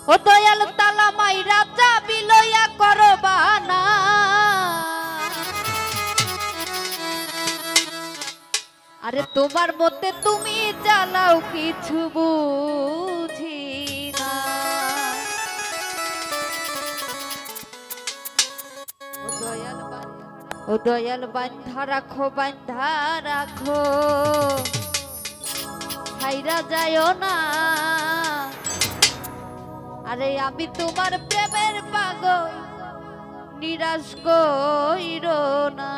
ও দয়াল তালা মাইরা চাবি লইয়া করবানা আরে তোমার মতে তুমি চালাও কিছু বুঝি না ও দয়াল বান্ধা রাখো ছাইরা যায়ও না আরে আমি তোমার প্রেমের পাগল নিরাশ কইরো না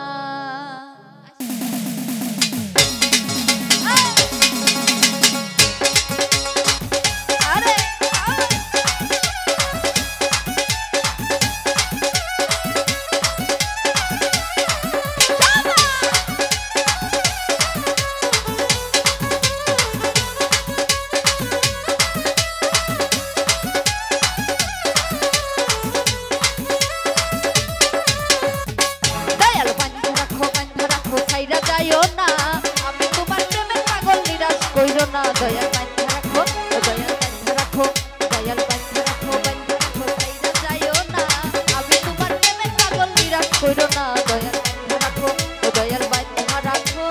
দয়াল বান্ধা রাখো দয়াল বান্ধা রাখো দয়াল বান্ধা রাখো বান্ধা রাখো ছাইরা যায়ও না আমি তোমার প্রেমে পাগল নিরাশ কইরো না দয়াল বান্ধা রাখো দয়াল বান্ধা রাখো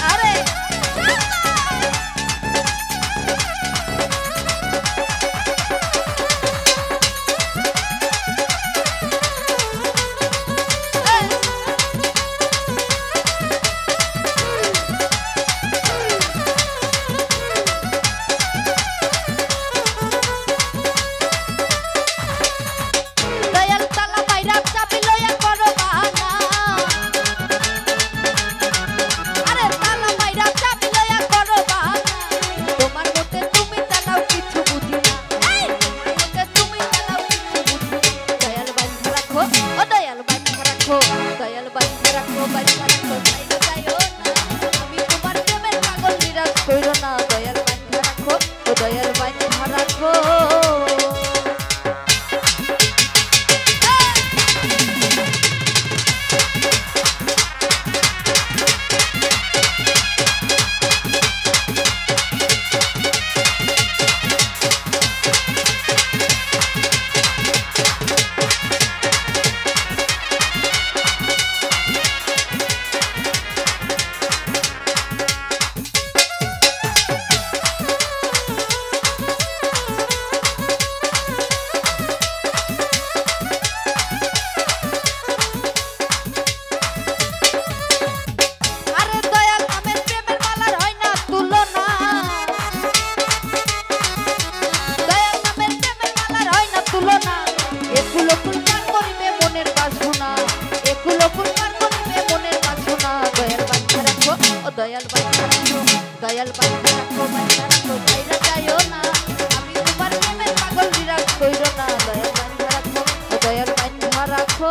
আরে দয়াল বান্ধা রাখো বান্ধা রাখো ছাইরা যায়ও না আমি তোমার প্রেমের পাগল নিরাশ কইরো না দয়াল বান্ধা রাখো দয়াল বান্ধা রাখো দয়াল বান্ধা রাখো বান্ধা রাখো ছাইরা যায়ও না আমি তোমার প্রেমের পাগল নিরাশ কইরো না দয়াল বান্ধা রাখো দয়াল বান্ধা রাখো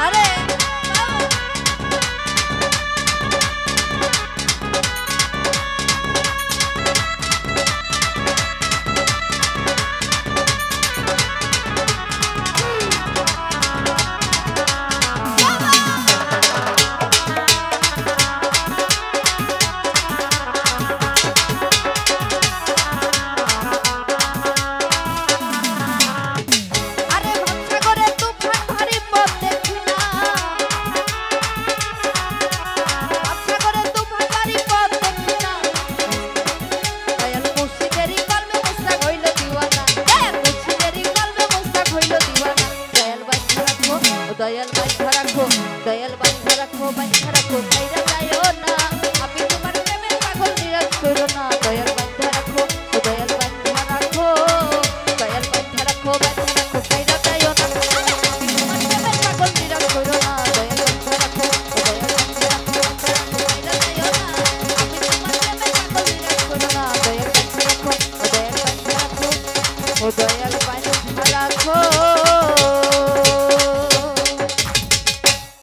আরে দয়াল বান্ধা রাখো বান্ধা রাখো ছাইরা যায়ও না আমি তোমার প্রেমের পাগল নিরাশ কইরো না দয়াল